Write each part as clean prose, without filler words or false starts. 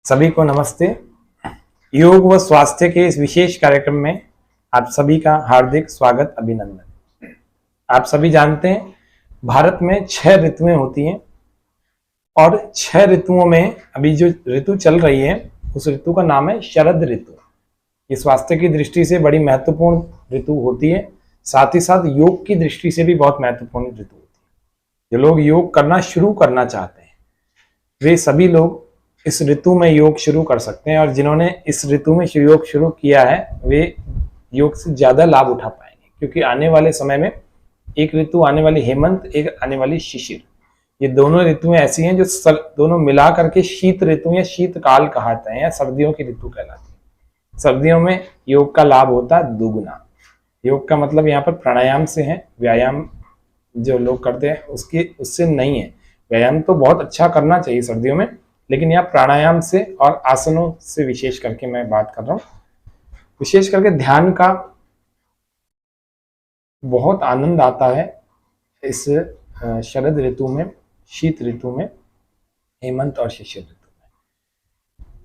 सभी को नमस्ते। योग व स्वास्थ्य के इस विशेष कार्यक्रम में आप सभी का हार्दिक स्वागत, अभिनंदन। आप सभी जानते हैं भारत में 6 ऋतुएं होती हैं और 6 ऋतुओं में अभी जो ऋतु चल रही है उस ऋतु का नाम है शरद ऋतु। ये स्वास्थ्य की दृष्टि से बड़ी महत्वपूर्ण ऋतु होती है, साथ ही साथ योग की दृष्टि से भी बहुत महत्वपूर्ण ऋतु होती है। जो लोग योग करना शुरू करना चाहते हैं वे सभी लोग इस ऋतु में योग शुरू कर सकते हैं, और जिन्होंने इस ऋतु में योग शुरू किया है वे योग से ज्यादा लाभ उठा पाएंगे, क्योंकि आने वाले समय में एक ऋतु आने वाली हेमंत, एक आने वाली शिशिर, ये दोनों ऋतुएं ऐसी हैं जो दोनों मिला करके शीत ऋतु या शीतकाल कहते हैं या सर्दियों की ऋतु कहलाती है। सर्दियों में योग का लाभ होता है दुगुना। योग का मतलब यहाँ पर प्राणायाम से है, व्यायाम जो लोग करते हैं उससे नहीं है। व्यायाम तो बहुत अच्छा करना चाहिए सर्दियों में, लेकिन यहाँ प्राणायाम से और आसनों से विशेष करके मैं बात कर रहा हूँ। विशेष करके ध्यान का बहुत आनंद आता है इस शरद ऋतु में, शीत ऋतु में, हेमंत और शिशिर ऋतु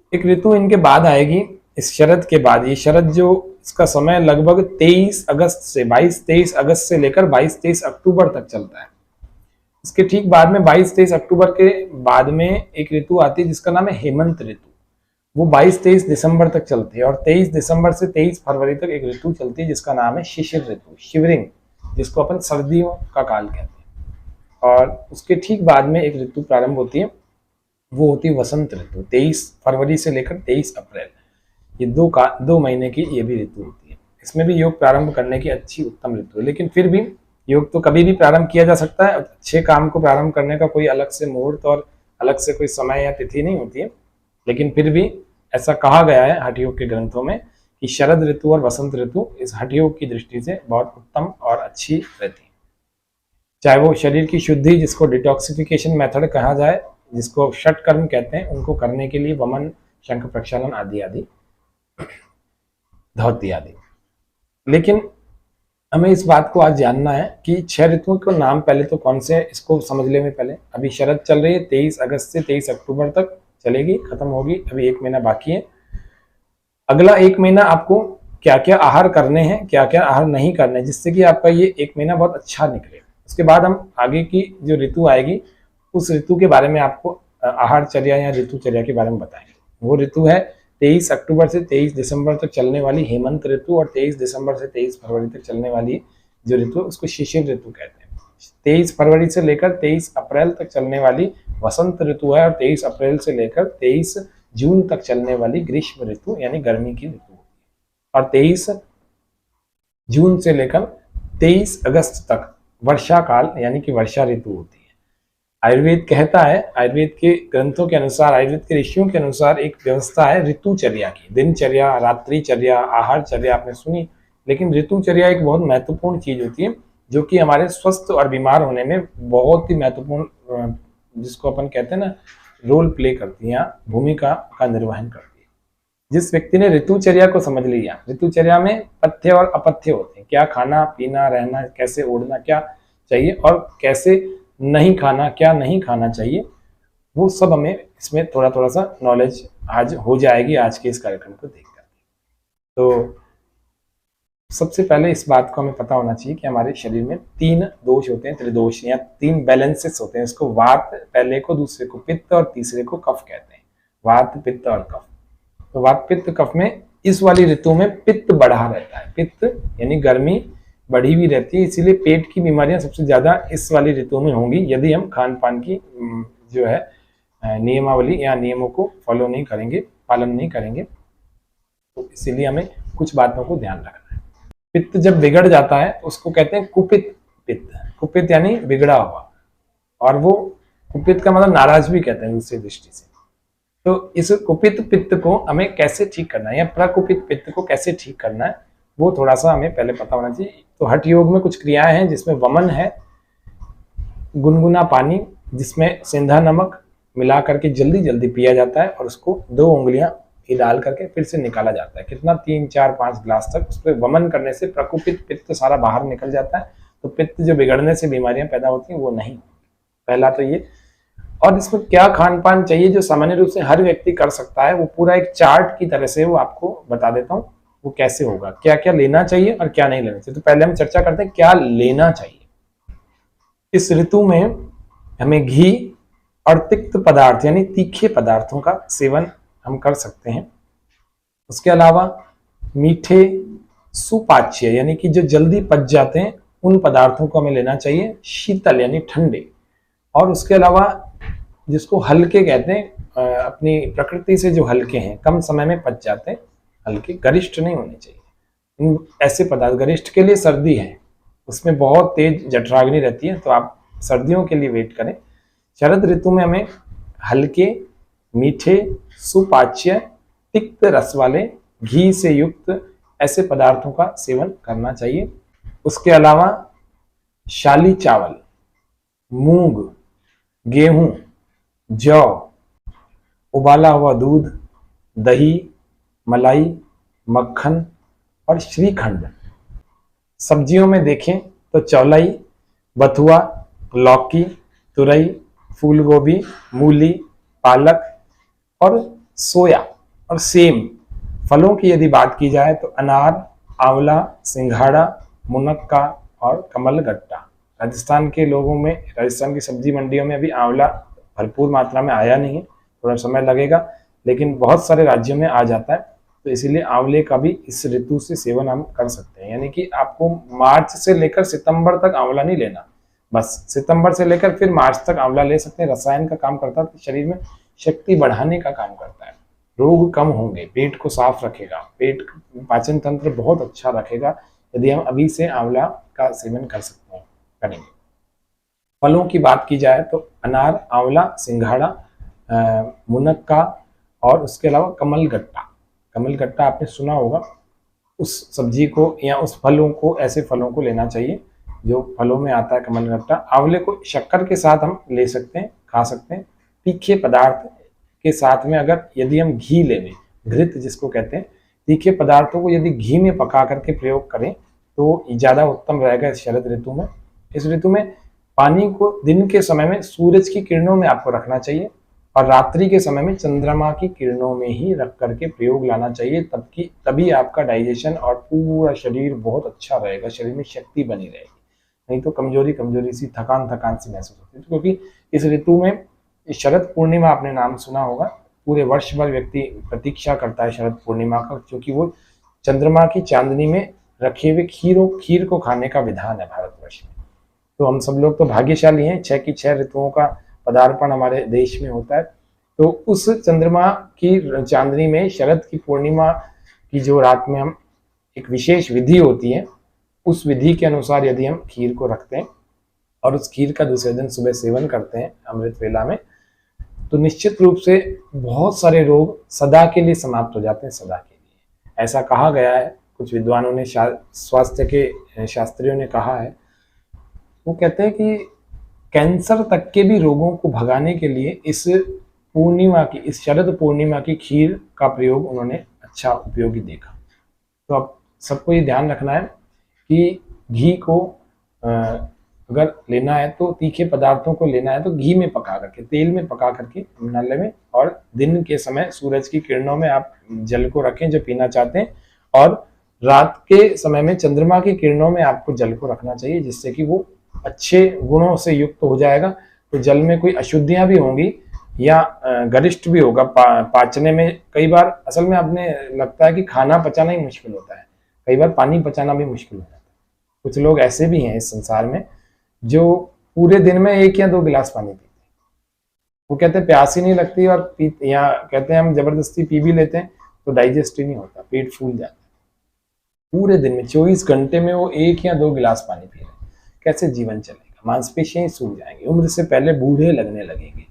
में। एक ऋतु इनके बाद आएगी, इस शरद के बाद। ये शरद जो इसका समय लगभग 23 अगस्त से 22-23 अगस्त से लेकर 22-23 अक्टूबर तक चलता है। इसके ठीक बाद में 22-23 अक्टूबर के बाद में एक ऋतु आती है जिसका नाम है हेमंत ऋतु। वो 22-23 दिसंबर तक चलती है, और 23 दिसंबर से 23 फरवरी तक एक ऋतु चलती है जिसका नाम है शिशिर ऋतु, शिवरिंग, जिसको अपन सर्दियों का काल कहते हैं। और उसके ठीक बाद में एक ऋतु प्रारंभ होती है, वो होती है वसंत ऋतु। 23 फरवरी से लेकर 23 अप्रैल, ये 2 महीने की ये भी ऋतु होती है। इसमें भी योग प्रारंभ करने की अच्छी उत्तम ऋतु है। लेकिन फिर भी योग तो कभी भी प्रारंभ किया जा सकता है। अच्छे काम को प्रारंभ करने का कोई अलग से मुहूर्त और अलग से कोई समय या तिथि नहीं होती है, लेकिन फिर भी ऐसा कहा गया है हठ योग के ग्रंथों में कि शरद ऋतु और वसंत ऋतु इस हठ योग की दृष्टि से बहुत उत्तम और अच्छी रहती है। चाहे वो शरीर की शुद्धि, जिसको डिटॉक्सिफिकेशन मेथड कहा जाए, जिसको षटकर्म कहते हैं, उनको करने के लिए वमन, शंख प्रक्षालन आदि आदि, धौती आदि। लेकिन हमें इस बात को आज जानना है कि 6 ऋतुओं के नाम पहले तो कौन से हैं, इसको समझ लेने पहले। अभी शरद चल रही है, 23 अगस्त से 23 अक्टूबर तक चलेगी, खत्म होगी। अभी 1 महीना बाकी है। अगला 1 महीना आपको क्या क्या आहार करने हैं, क्या क्या आहार नहीं करने, जिससे कि आपका ये 1 महीना बहुत अच्छा निकले। उसके बाद हम आगे की जो ऋतु आएगी उस ऋतु के बारे में आपको आहारचर्या या ऋतुचर्या के बारे में बताएंगे। वो ऋतु है 23 अक्टूबर से 23 दिसंबर तक चलने वाली हेमंत ऋतु, और 23 दिसंबर से 23 फरवरी तक चलने वाली जो ऋतु है उसको शिशिर ऋतु कहते हैं। 23 फरवरी से लेकर 23 अप्रैल तक चलने वाली वसंत ऋतु है, और 23 अप्रैल से लेकर 23 जून तक चलने वाली ग्रीष्म ऋतु यानी गर्मी की ऋतु, और 23 जून से लेकर 23 अगस्त तक वर्षा काल यानी कि वर्षा ऋतु होती है। आयुर्वेद कहता है, आयुर्वेद के ग्रंथों के अनुसार, आयुर्वेद के ऋषियों के अनुसार एक व्यवस्था है ऋतुचर्या की। दिनचर्या, रात्रिचर्या, आहारचर्या आपने सुनी, लेकिन ऋतुचर्या एक बहुत महत्वपूर्ण चीज होती है जो कि हमारे स्वस्थ और बीमार होने में बहुत ही महत्वपूर्ण, जिसको अपन कहते हैं ना, रोल प्ले करती है, भूमिका का निर्वहन करती है। जिस व्यक्ति ने ऋतुचर्या को समझ लिया, ऋतुचर्या में पथ्य और अपथ्य होते हैं, क्या खाना पीना, रहना, कैसे ओढ़ना क्या चाहिए और कैसे नहीं खाना, क्या नहीं खाना चाहिए, वो सब हमें इसमें थोड़ा थोड़ा सा नॉलेज आज हो जाएगी आज के इस कार्यक्रम को देखकर। तो सबसे पहले इस बात को हमें पता होना चाहिए कि हमारे शरीर में 3 दोष होते हैं, त्रिदोष या 3 बैलेंसेस होते हैं। इसको वात पहले को, दूसरे को पित्त और तीसरे को कफ कहते हैं। वात, पित्त और कफ। तो वात, पित्त, कफ में इस वाली ऋतु में पित्त बढ़ा रहता है। पित्त यानी गर्मी बढ़ी हुई रहती है, इसीलिए पेट की बीमारियां सबसे ज्यादा इस वाली ऋतु में होंगी यदि हम खान पान की जो है नियमावली या नियमों को फॉलो नहीं करेंगे, पालन नहीं करेंगे। तो इसीलिए हमें कुछ बातों को ध्यान रखना है। पित्त जब बिगड़ जाता है उसको कहते हैं कुपित पित्त। कुपित यानी बिगड़ा हुआ, और वो कुपित का मतलब नाराज भी कहते हैं दूसरी दृष्टि से। तो इस कुपित पित्त को हमें कैसे ठीक करना है या प्रकुपित पित्त को कैसे ठीक करना है, वो थोड़ा सा हमें पहले पता होना चाहिए। तो हठ योग में कुछ क्रियाएं हैं जिसमें वमन है, गुनगुना पानी जिसमें सेंधा नमक मिला करके जल्दी जल्दी पिया जाता है, और उसको 2 उंगलियां ही डाल करके फिर से निकाला जाता है। कितना, 3, 4, 5 ग्लास तक। उस पर वमन करने से प्रकुपित पित्त सारा बाहर निकल जाता है। तो पित्त जो बिगड़ने से बीमारियां पैदा होती हैं वो नहीं। पहला तो ये। और इसमें क्या खान पान चाहिए जो सामान्य रूप से हर व्यक्ति कर सकता है, वो पूरा एक चार्ट की तरह से वो आपको बता देता हूँ वो कैसे होगा, क्या क्या लेना चाहिए और क्या नहीं लेना चाहिए। तो पहले हम चर्चा करते हैं क्या लेना चाहिए। इस ऋतु में हमें घी और तिक्त पदार्थ यानी तीखे पदार्थों का सेवन हम कर सकते हैं। उसके अलावा मीठे सुपाच्य यानी कि जो जल्दी पच जाते हैं उन पदार्थों को हमें लेना चाहिए, शीतल यानी ठंडे। और उसके अलावा जिसको हल्के कहते हैं, अपनी प्रकृति से जो हल्के हैं, कम समय में पच जाते हैं, हल्के, गरिष्ठ नहीं होने चाहिए। इन ऐसे पदार्थ, गरिष्ठ के लिए सर्दी है, उसमें बहुत तेज जठराग्नि रहती है, तो आप सर्दियों के लिए वेट करें। शरद ऋतु में हमें हल्के, मीठे, सुपाच्य, तिक्त रस वाले, घी से युक्त ऐसे पदार्थों का सेवन करना चाहिए। उसके अलावा शाली चावल, मूंग, गेहूं, जौ, उबाला हुआ दूध, दही, मलाई, मक्खन और श्रीखंड। सब्जियों में देखें तो चौलाई, बथुआ, लौकी, तुरई, फूल गोभी, मूली, पालक और सोया और सेम। फलों की यदि बात की जाए तो अनार, आंवला, सिंघाड़ा, मुनक्का और कमलगट्टा। राजस्थान के लोगों में, राजस्थान की सब्जी मंडियों में अभी आंवला भरपूर मात्रा में आया नहीं है, थोड़ा समय लगेगा, लेकिन बहुत सारे राज्यों में आ जाता है। तो इसीलिए आंवले का भी इस ऋतु से सेवन हम कर सकते हैं। यानी कि आपको मार्च से लेकर सितंबर तक आंवला नहीं लेना, बस सितंबर से लेकर फिर मार्च तक आंवला ले सकते हैं। रसायन का काम करता है, तो शरीर में शक्ति बढ़ाने का काम करता है, रोग कम होंगे, पेट को साफ रखेगा, पेट पाचन तंत्र बहुत अच्छा रखेगा यदि हम अभी से आंवला का सेवन कर सकते हैं, करेंगे। फलों की बात की जाए तो अनार, आंवला, सिंघाड़ा, मुनक्का और उसके अलावा कमलगट्टा। कमलगट्टा आपने सुना होगा, उस सब्जी को या उस फलों को, ऐसे फलों को लेना चाहिए जो फलों में आता है कमलगट्टा। आंवले को शक्कर के साथ हम ले सकते हैं, खा सकते हैं। तीखे पदार्थ के साथ में अगर यदि हम घी लें, घृत जिसको कहते हैं, तीखे पदार्थों को यदि घी में पका करके प्रयोग करें तो ज़्यादा उत्तम रहेगा इस शरद ऋतु में। इस ऋतु में पानी को दिन के समय में सूरज की किरणों में आपको रखना चाहिए और रात्रि के समय में चंद्रमा की किरणों में ही रख करके प्रयोग लाना चाहिए, तभी आपका डाइजेशन और पूरा शरीर बहुत अच्छा रहेगा, शरीर में शक्ति बनी रहेगी। नहीं तो कमजोरी कमजोरी सी, थकान थकान सी महसूस होती है। क्योंकि इस ऋतु में शरद पूर्णिमा आपने नाम सुना होगा, पूरे वर्ष भर व्यक्ति प्रतीक्षा करता है शरद पूर्णिमा का, क्योंकि वो चंद्रमा की चांदनी में रखे हुए खीर को खाने का विधान है भारतवर्ष में। तो हम सब लोग तो भाग्यशाली हैं, 6 की 6 ऋतुओं का पदार्पण हमारे देश में होता है। तो उस चंद्रमा की चांदनी में शरद की पूर्णिमा की जो रात में हम एक विशेष विधि होती है, उस विधि के अनुसार यदि हम खीर को रखते हैं और उस खीर का दूसरे दिन सुबह सेवन करते हैं अमृत वेला में, तो निश्चित रूप से बहुत सारे रोग सदा के लिए समाप्त हो जाते हैं, सदा के लिए। ऐसा कहा गया है, कुछ विद्वानों ने, स्वास्थ्य के शास्त्रियों ने कहा है, वो कहते हैं कि कैंसर तक के भी रोगों को भगाने के लिए इस शरद पूर्णिमा की खीर का प्रयोग उन्होंने अच्छा उपयोगी देखा। तो अब सबको ये ध्यान रखना है कि घी को अगर लेना है तो, तीखे पदार्थों को लेना है तो घी में पका करके, तेल में पका करके नल में, और दिन के समय सूरज की किरणों में आप जल को रखें जो पीना चाहते हैं, और रात के समय में चंद्रमा की किरणों में आपको जल को रखना चाहिए, जिससे कि वो अच्छे गुणों से युक्त हो जाएगा। तो जल में कोई अशुद्धियां भी होंगी या गरिष्ठ भी होगा, पाचने में कई बार असल में आपने लगता है कि खाना पचाना ही मुश्किल होता है, कई बार पानी पचाना भी मुश्किल हो जाता है। कुछ लोग ऐसे भी हैं इस संसार में जो पूरे दिन में 1 या 2 गिलास पानी पीते हैं, वो कहते हैं प्यास ही नहीं लगती, और या कहते हैं हम जबरदस्ती पी भी लेते हैं तो डाइजेस्ट ही नहीं होता, पेट फूल जाता है। पूरे दिन में 24 घंटे में वो 1 या 2 गिलास पानी पी रहे हैं, कैसे जीवन चलेगा? मांसपेशियां सूख जाएंगी, उम्र से पहले बूढ़े लगने लगेंगे,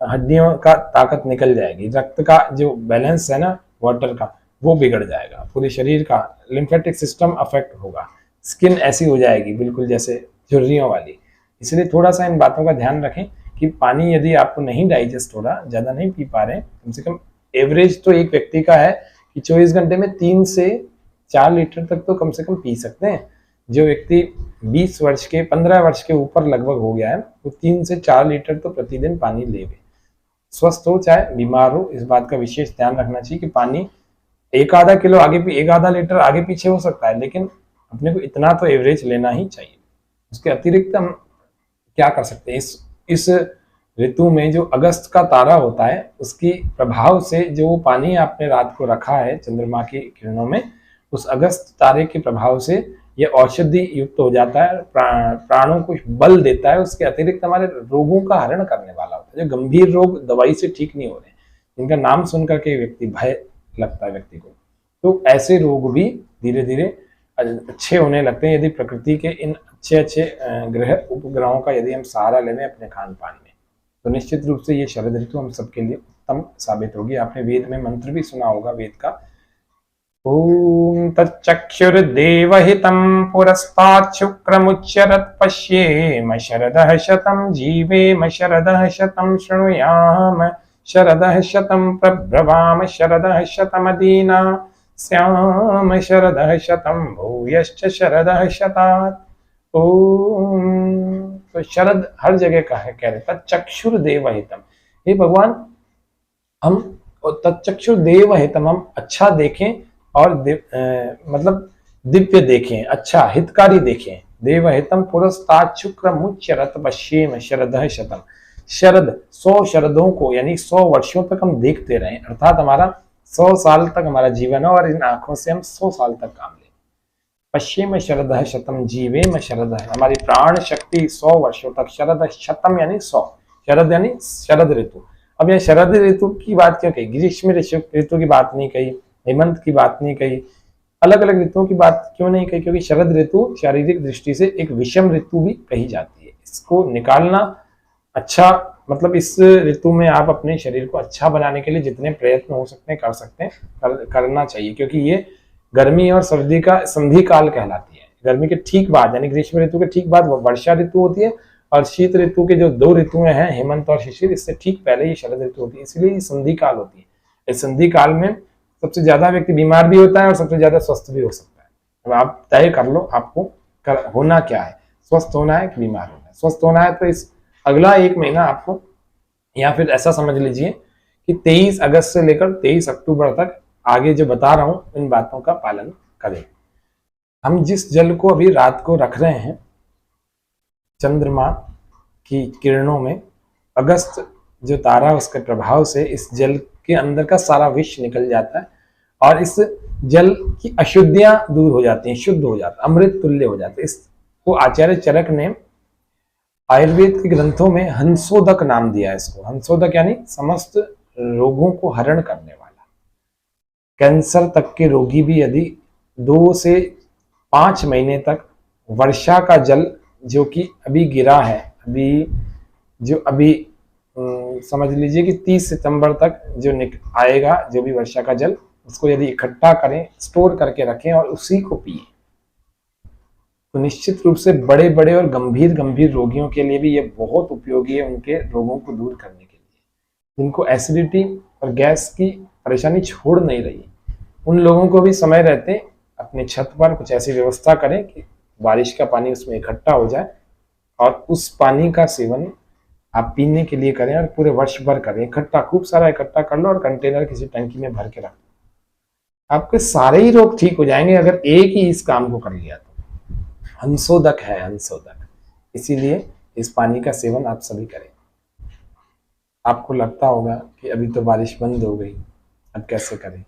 हड्डियों का ताकत निकल जाएगी, रक्त का जो बैलेंस है ना वाटर का, वो बिगड़ जाएगा, पूरे शरीर का लिम्फेटिक सिस्टम अफेक्ट होगा, स्किन ऐसी हो जाएगी बिल्कुल जैसे झुर्रियों वाली। इसलिए थोड़ा सा इन बातों का ध्यान रखें कि पानी यदि आपको नहीं डाइजेस्ट हो रहा, ज़्यादा नहीं पी पा रहे, कम से कम एवरेज तो एक व्यक्ति का है कि 24 घंटे में 3 से 4 लीटर तक तो कम से कम पी सकते हैं। जो व्यक्ति 20 वर्ष के 15 वर्ष के ऊपर लगभग हो गया है वो 3 से 4 लीटर तो प्रतिदिन पानी लेवे। स्वस्थ हो चाहे बीमार हो, इस बात का विशेष ध्यान रखना चाहिए कि पानी एक आधा किलो आगे एक आधा लीटर आगे पीछे हो सकता है, लेकिन अपने को इतना तो एवरेज लेना ही चाहिए। उसके अतिरिक्त हम क्या कर सकते हैं, इस ऋतु में जो अगस्त का तारा होता है उसकी प्रभाव से जो पानी आपने रात को रखा है चंद्रमा की किरणों में, उस अगस्त तारे के प्रभाव से ये औषधि युक्त हो जाता है, प्राणों को बल देता है। उसके अतिरिक्त हमारे रोगों का हरण करने वाला होता है। जो गंभीर रोग दवाई से ठीक नहीं हो रहे, जिनका नाम सुनकर के व्यक्ति भय लगता है व्यक्ति को, तो ऐसे रोग भी धीरे धीरे अच्छे होने लगते हैं यदि प्रकृति के इन अच्छे अच्छे ग्रह उपग्रहों का यदि हम सहारा लें अपने खान पान में, तो निश्चित रूप से ये शरद ऋतु हम सबके लिए उत्तम साबित होगी। आपने वेद में मंत्र भी सुना होगा, वेद का ओम तच्चक्षुर्देवहितं पुरस्तात् शुक्रमुच्चरत् पश्येम शरदः शतं जीवेम शरदः शतं शृणुयाम शरदः शतं प्रब्रवाम शरदः शतमदीना स्याम शरदः शतं भूयश्च शरदः शतात्। ओम, तो शरद हर जगह का है, कह रहे तच्चक्षुर्देवहितं, हे भगवान हम तच्चक्षुर्देवहितं हम अच्छा देखें और मतलब दिव्य देखें, अच्छा हितकारी देखें। देवहितम पुरस्तात् शुक्रमुच्चरत् पश्येम शरदः शतम्, शरद 100 शरदों को यानी 100 वर्षों तक हम देखते रहें, अर्थात हमारा 100 साल तक हमारा जीवन है और इन आंखों से हम 100 साल तक काम लें। पश्येम शरदः शतम् जीवेम शरदः, हमारी प्राण शक्ति 100 वर्षों तक, शरद शतम यानी 100, शरद यानी शरद ऋतु। अब यह शरद ऋतु की बात क्यों कही, ग्रीष्म ऋतु की बात नहीं कही, हेमंत की बात नहीं कही, अलग अलग ऋतुओं की बात क्यों नहीं कही, क्योंकि शरद ऋतु शारीरिक दृष्टि से एक विषम ऋतु भी कही जाती है। इसको निकालना अच्छा, मतलब इस ऋतु में आप अपने शरीर को अच्छा बनाने के लिए जितने प्रयत्न हो सकते हैं कर सकते हैं, करना चाहिए, क्योंकि ये गर्मी और सर्दी का संधि काल कहलाती है। गर्मी के ठीक बाद यानी ग्रीष्म ऋतु के ठीक बाद वर्षा ऋतु होती है, और शीत ऋतु के जो 2 ऋतुएं हैं हेमंत और शिशिर, इससे ठीक पहले ये शरद ऋतु होती है, इसलिए ये संधि काल होती है। इस संधि काल में सबसे ज्यादा व्यक्ति बीमार भी होता है और सबसे ज्यादा स्वस्थ भी हो सकता है। अब आप तय कर लो आपको होना क्या है, स्वस्थ होना है कि बीमार होना है। स्वस्थ होना है तो इस अगला 1 महीना आपको, या फिर ऐसा समझ लीजिए कि 23 अगस्त से लेकर 23 अक्टूबर तक आगे जो बता रहा हूं इन बातों का पालन करें। हम जिस जल को अभी रात को रख रहे हैं चंद्रमा की किरणों में, अगस्त जो तारा उसके प्रभाव से इस जल के अंदर का सारा विष निकल जाता है और इस जल की अशुद्धियां दूर हो जाती हैं, शुद्ध हो जाता है, अमृत तुल्य हो जाता है। इसको आचार्य चरक ने आयुर्वेद के ग्रंथों में हंसोदक नाम दिया है इसको। हंसोदक यानी समस्त रोगों को हरण करने वाला। कैंसर तक के रोगी भी यदि 2 से 5 महीने तक वर्षा का जल जो कि अभी गिरा है, अभी समझ लीजिए कि 30 सितंबर तक जो आएगा जो भी वर्षा का जल, उसको यदि इकट्ठा करें, स्टोर करके रखें और उसी को पिए, तो निश्चित रूप से बड़े बड़े और गंभीर रोगियों के लिए भी ये बहुत उपयोगी है, उनके रोगों को दूर करने के लिए, जिनको एसिडिटी और गैस की परेशानी छोड़ नहीं रही। उन लोगों को भी समय रहते अपने छत पर कुछ ऐसी व्यवस्था करें कि बारिश का पानी उसमें इकट्ठा हो जाए और उस पानी का सेवन आप पीने के लिए करें और पूरे वर्ष भर करें। इकट्ठा खूब सारा इकट्ठा कर लो और कंटेनर किसी टंकी में भर के रख दो, आपके सारे ही रोग ठीक हो जाएंगे अगर एक ही इस काम को कर लिया तो। हंसोदक है, हंसोदक, इसीलिए इस पानी का सेवन आप सभी करें। आपको लगता होगा कि अभी तो बारिश बंद हो गई, अब कैसे करें,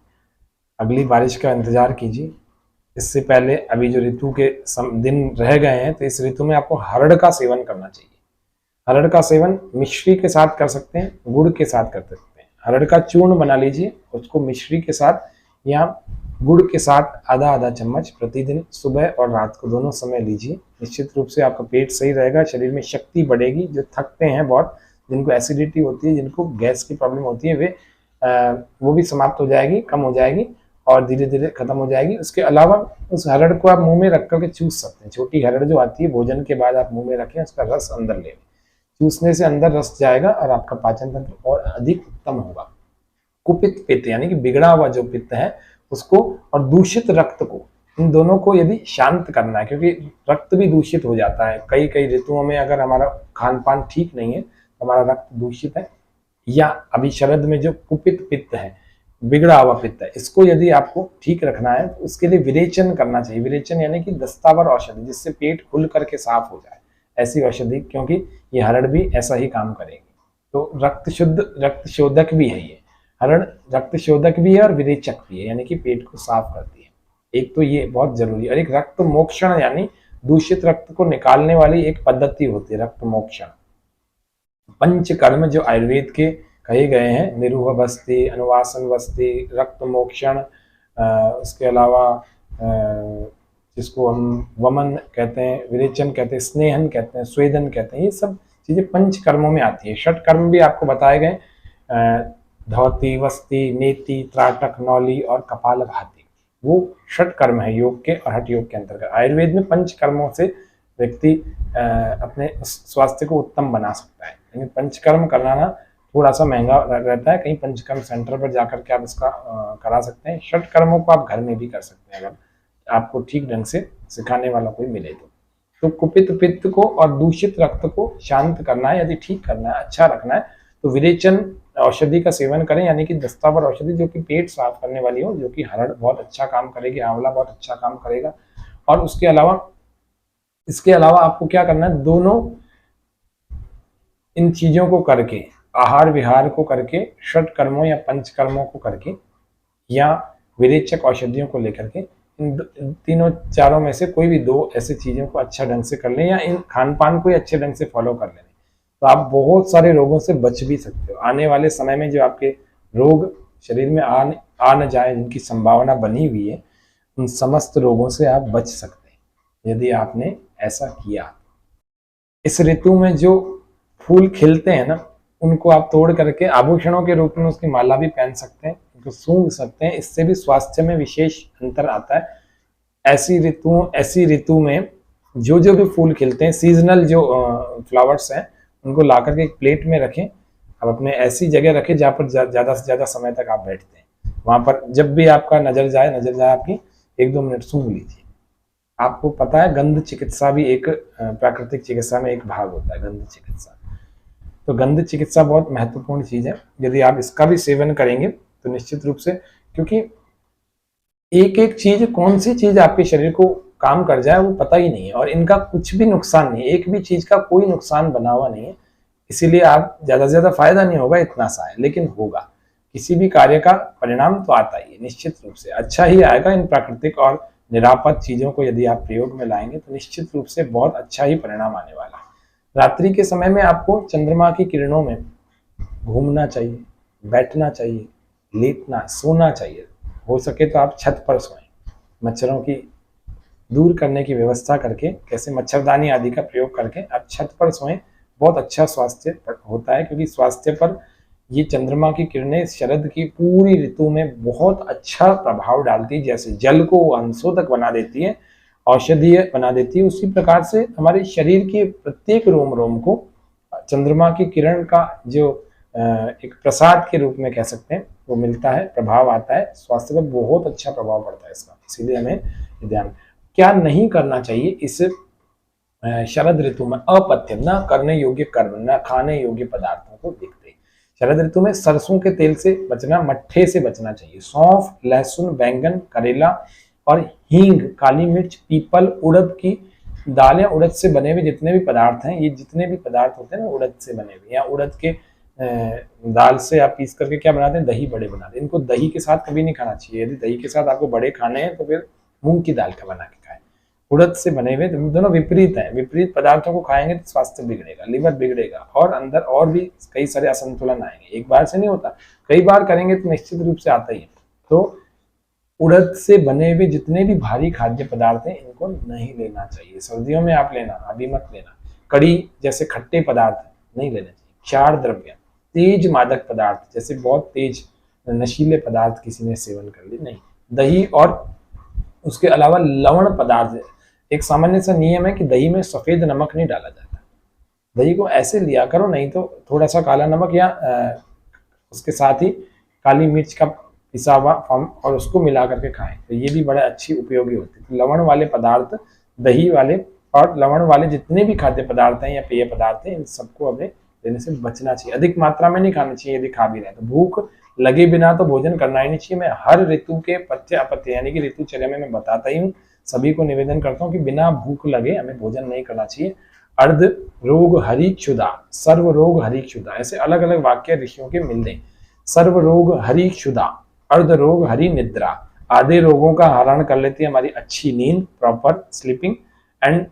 अगली बारिश का इंतजार कीजिए। इससे पहले अभी जो ऋतु के दिन रह गए हैं, तो इस ऋतु में आपको हरड़ का सेवन करना चाहिए। हरड़ का सेवन मिश्री के साथ कर सकते हैं, गुड़ के साथ कर सकते हैं। हरड़ का चूर्ण बना लीजिए, उसको मिश्री के साथ या गुड़ के साथ आधा आधा चम्मच प्रतिदिन सुबह और रात को दोनों समय लीजिए। निश्चित रूप से आपका पेट सही रहेगा, शरीर में शक्ति बढ़ेगी। जो थकते हैं बहुत, जिनको एसिडिटी होती है, जिनको गैस की प्रॉब्लम होती है, वो भी समाप्त हो जाएगी, कम हो जाएगी और धीरे धीरे खत्म हो जाएगी। उसके अलावा उस हरड़ को आप मुंह में रख करके चूस सकते हैं। छोटी हरड़ जो आती है, भोजन के बाद आप मुंह में रखें, उसका रस अंदर ले, चूसने से अंदर रस जाएगा और आपका पाचन तंत्र और अधिक उत्तम होगा। कुपित पित्त यानी कि बिगड़ा हुआ जो पित्त है उसको और दूषित रक्त को इन दोनों को यदि शांत करना है, क्योंकि रक्त भी दूषित हो जाता है कई कई ऋतुओं में, अगर हमारा खान पान ठीक नहीं है तो हमारा रक्त दूषित है, या अभी शरद में जो कुपित पित्त है, बिगड़ा हुआ पित्त है, इसको यदि आपको ठीक रखना है तो उसके लिए विरेचन करना चाहिए। विरेचन यानी कि दस्तावर औषधि, जिससे पेट खुल करके साफ हो जाए, ऐसी औषधि, क्योंकि ये हरड़ भी ऐसा ही काम करेगी। तो रक्त शोधक भी है ये हरड़, रक्त शोधक भी है और विरेचक भी है, यानी कि पेट को साफ करती है। एक तो ये बहुत जरूरी है, और एक रक्त मोक्षण यानी दूषित रक्त को निकालने वाली एक पद्धति होती है रक्त मोक्षण। पंचकर्म जो आयुर्वेद के कहे गए हैं, निरूह बस्ती, अनुवासन बस्ती, रक्त मोक्षण, उसके अलावा जिसको हम वमन कहते हैं, विरेचन कहते हैं, स्नेहन कहते हैं, स्वेदन कहते हैं, ये सब चीजें पंच कर्मों में आती है। षट कर्म भी आपको बताए गए, धौती, वस्ती, नेति, त्राटक, नौली और कपाल भाती, वो षट कर्म है योग के और हठ योग के अंतर्गत। आयुर्वेद में पंच कर्मों से व्यक्ति अपने स्वास्थ्य को उत्तम बना सकता है। लेकिन पंचकर्म कराना थोड़ा सा महंगा रहता है, कहीं पंचकर्म सेंटर पर जाकर के आप इसका करा सकते हैं। षट कर्मों को आप घर में भी कर सकते हैं, अगर आपको ठीक ढंग से सिखाने वाला कोई मिले तो कुपित पित्त को और दूषित रक्त को शांत करना है, यदि ठीक करना है, अच्छा रखना है, तो विरेचन औषधि का सेवन करें, यानी कि दस्तावर औषधि जो कि पेट साफ करने वाली हो, जो कि हरड़ बहुत अच्छा काम करेगी, आंवला बहुत अच्छा काम करेगा। और इसके अलावा आपको क्या करना है, दोनों इन चीजों को करके, आहार विहार को करके, षट कर्मों या पंच कर्मों को करके, या विरेचक औषधियों को लेकर के, इन तीनों चारों में से कोई भी दो ऐसी चीजों को अच्छा ढंग से कर लें, या इन खान पान को अच्छे ढंग से फॉलो कर लें, तो आप बहुत सारे रोगों से बच भी सकते हो। आने वाले समय में जो आपके रोग शरीर में आ न जाए, जिनकी संभावना बनी हुई है, उन समस्त रोगों से आप बच सकते हैं यदि आपने ऐसा किया। इस ऋतु में जो फूल खिलते हैं ना, उनको आप तोड़ करके आभूषणों के रूप में उसकी माला भी पहन सकते हैं, उनको सूंघ सकते हैं, इससे भी स्वास्थ्य में विशेष अंतर आता है। ऐसी ऋतु में जो जो भी फूल खिलते हैं, सीजनल जो फ्लावर्स हैं, उनको ला करके एक प्लेट में रखें। अब अपने ऐसी जगह रखें जहाँ पर ज़्यादा से ज़्यादा समय तक आप बैठते हैं, वहाँ पर जब भी आपका नजर जाए आपकी 1-2 मिनट सूंघ लीजिए। आपको पता है गंध चिकित्सा भी एक प्राकृतिक चिकित्सा में एक भाग होता है, गंध चिकित्सा। तो गंध चिकित्सा बहुत महत्वपूर्ण चीज है, यदि आप इसका भी सेवन करेंगे तो निश्चित रूप से, क्योंकि एक एक चीज, कौन सी चीज आपके शरीर को काम कर जाए वो पता ही नहीं है, और इनका कुछ भी नुकसान नहीं है, एक भी चीज का कोई नुकसान बना हुआ नहीं है। इसीलिए आप ज्यादा से ज्यादा फायदा नहीं होगा, इतना सा है, लेकिन होगा, किसी भी कार्य का परिणाम तो आता ही है, निश्चित रूप से अच्छा ही आएगा। इन प्राकृतिक और निरापद चीजों को यदि आप प्रयोग में लाएंगे तो निश्चित रूप से बहुत अच्छा ही परिणाम आने वाला है। रात्रि के समय में आपको चंद्रमा की किरणों में घूमना चाहिए, बैठना चाहिए, लेटना, सोना चाहिए। हो सके तो आप छत पर सोएं, मच्छरों की दूर करने की व्यवस्था करके, कैसे मच्छरदानी आदि का प्रयोग करके आप छत पर सोएं, बहुत अच्छा स्वास्थ्य होता है। क्योंकि स्वास्थ्य पर ये चंद्रमा की किरणें शरद की पूरी ऋतु में बहुत अच्छा प्रभाव डालती है। जैसे जल को अंशोधक बना देती है, औषधीय बना देती है, उसी प्रकार से हमारे शरीर के प्रत्येक रोम रोम को चंद्रमा की किरण का जो एक प्रसाद के रूप में कह सकते हैं वो मिलता है, प्रभाव आता है, स्वास्थ्य पर बहुत अच्छा प्रभाव पड़ता है इसका। इसीलिए हमें ध्यान क्या नहीं करना चाहिए इस शरद ऋतु में, अपथ्य, न करने योग्य कर्म, न खाने योग्य पदार्थों को देखते। शरद ऋतु में सरसों के तेल से बचना, मट्ठे से बचना चाहिए। सौंफ, लहसुन, बैंगन, करेला और हींग, काली मिर्च, पीपल, उड़द की दालें, उड़द से बने हुए जितने भी पदार्थ हैं, ये जितने भी पदार्थ होते हैं ना उड़द से बने हुए, या उड़द के दाल से आप पीस करके क्या बनाते हैं, दही बड़े बनाते हैं। इनको दही के साथ कभी नहीं खाना चाहिए। यदि दही के साथ आपको बड़े खाने हैं तो फिर मूंग की दाल का बना के खाएं। उड़द से बने हुए दोनों विपरीत हैं, विपरीत पदार्थों को खाएंगे तो स्वास्थ्य बिगड़ेगा, लिवर बिगड़ेगा, और अंदर और भी कई सारे असंतुलन आएंगे। एक बार से नहीं होता, कई बार करेंगे तो निश्चित रूप से आता ही है। तो उड़द से बने हुए जितने भी भारी खाद्य पदार्थ हैं इनको नहीं लेना चाहिए। सर्दियों में आप लेना, अभी मत लेना। कड़ी जैसे खट्टे पदार्थ नहीं लेने चाहिए। क्षार द्रव्य, तेज मादक पदार्थ जैसे बहुत तेज नशीले पदार्थ किसी ने सेवन कर लिए, नहीं। दही और उसके अलावा लवण पदार्थ, एक सामान्य सा नियम है कि दही में सफेद नमक नहीं डाला जाता। दही को ऐसे लिया करो, नहीं तो थोड़ा सा काला नमक या उसके साथ ही काली मिर्च का पिसा हुआ फॉर्म और उसको मिला करके खाएं, तो ये भी बड़े अच्छी उपयोगी होते हैं। तो लवण वाले पदार्थ, दही वाले और लवण वाले जितने भी खाद्य पदार्थ हैं या पेय पदार्थ हैं, इन सबको हमें देने से बचना चाहिए। अधिक मात्रा में नहीं खाना चाहिए। यदि खा भी रहे तो भूख लगे बिना तो भोजन करना ही नहीं चाहिए। मैं हर ऋतु के पथ्य अपथ्य यानी कि ऋतुचर्या में मैं बताता ही हूँ, सभी को निवेदन करता हूँ कि बिना भूख लगे हमें भोजन नहीं करना चाहिए। अर्ध रोग हरि क्षुधा, सर्व रोग हरि क्षुधा, ऐसे अलग अलग वाक्य ऋषियों के मिलते हैं। सर्व रोग हरि क्षुधा, अर्ध रोग हरि निद्रा, आधे रोगों का हरण कर लेती है हमारी अच्छी नींद, प्रॉपर स्लीपिंग। एंड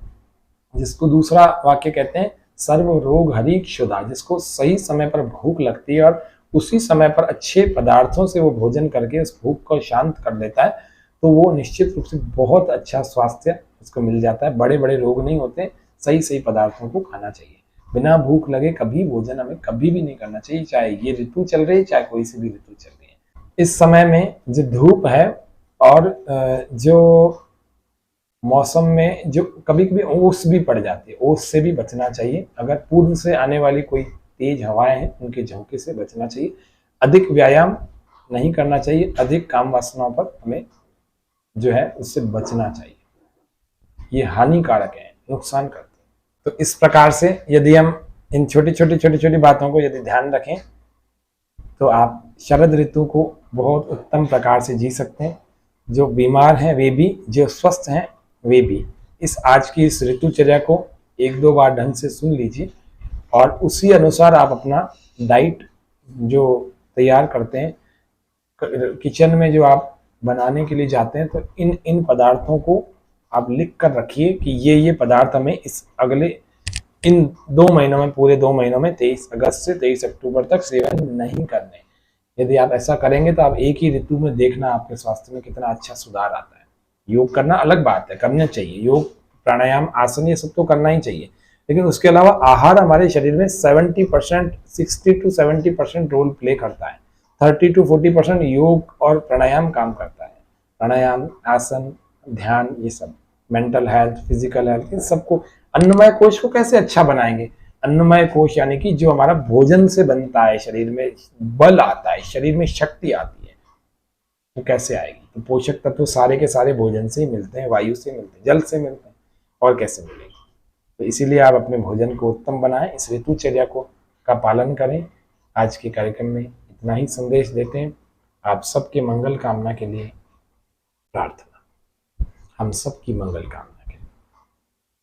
जिसको दूसरा वाक्य कहते हैं सर्व रोग हरि क्षुधा, जिसको सही समय पर भूख लगती है और उसी समय पर अच्छे पदार्थों से वो भोजन करके उस भूख को शांत कर देता है, तो वो निश्चित रूप से बहुत अच्छा स्वास्थ्य उसको मिल जाता है। बड़े बड़े रोग नहीं होते। सही सही पदार्थों को खाना चाहिए। बिना भूख लगे कभी भोजन हमें कभी भी नहीं करना चाहिए, चाहे ये ऋतु चल रही है चाहे कोई सी भी ऋतु चल रही है। इस समय में जो धूप है और जो मौसम में जो कभी कभी ओस भी पड़ जाती है, ओस से भी बचना चाहिए। अगर पूर्व से आने वाली कोई तेज हवाएं हैं उनके झोंके से बचना चाहिए। अधिक व्यायाम नहीं करना चाहिए। अधिक काम वासनाओं पर हमें जो है उससे बचना चाहिए। ये हानिकारक है, नुकसान करते हैं। तो इस प्रकार से यदि हम इन छोटी छोटी बातों को यदि ध्यान रखें तो आप शरद ऋतु को बहुत उत्तम प्रकार से जी सकते हैं। जो बीमार हैं वे भी, जो स्वस्थ हैं वे भी। आज की इस ऋतुचर्या को एक दो बार ढंग से सुन लीजिए और उसी अनुसार आप अपना डाइट जो तैयार करते हैं, किचन में जो आप बनाने के लिए जाते हैं, तो इन इन पदार्थों को आप लिख कर रखिए कि ये पदार्थ हमें इस अगले इन 2 महीनों में, पूरे 2 महीनों में 23 अगस्त से 23 अक्टूबर तक सेवन नहीं करने। यदि आप ऐसा करेंगे तो आप एक ही ऋतु में देखना आपके स्वास्थ्य में कितना अच्छा सुधार आता है। योग करना अलग बात है, करना चाहिए। योग, प्राणायाम, आसन, ये सब तो करना ही चाहिए, लेकिन उसके अलावा आहार हमारे शरीर में 70%, 60 to 70% रोल प्ले करता है। 30 to 40% योग और प्राणायाम काम करता है। प्राणायाम, आसन, ध्यान, ये सब मेंटल हेल्थ, फिजिकल हेल्थ, इन सबको, अन्नमय कोश को कैसे अच्छा बनाएंगे। अन्नमय कोश यानी कि जो हमारा भोजन से बनता है, शरीर में बल आता है, शरीर में शक्ति आती है, वो कैसे आएगी। तो पोषक तत्व सारे के सारे भोजन से ही मिलते हैं, वायु से मिलते हैं, जल से मिलते हैं, और कैसे मिलेंगे। तो इसीलिए आप अपने भोजन को उत्तम बनाएं, इस ऋतुचर्या को का पालन करें। आज के कार्यक्रम में इतना ही संदेश देते हैं। आप सबके मंगल कामना के लिए प्रार्थना, हम सबकी मंगल कामना के लिए।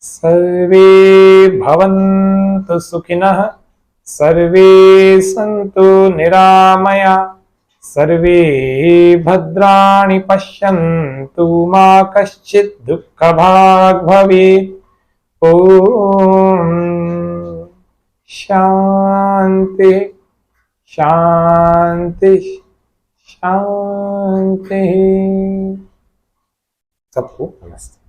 सर्वे भवन्तु सुखिनः, सर्वे सन्तु निरामया, सर्वे भद्राणि पश्यन्तु, मा कश्चित् दुःखभाग् भवेत्। ओम शांति शांति शांति। सबको नमस्ते।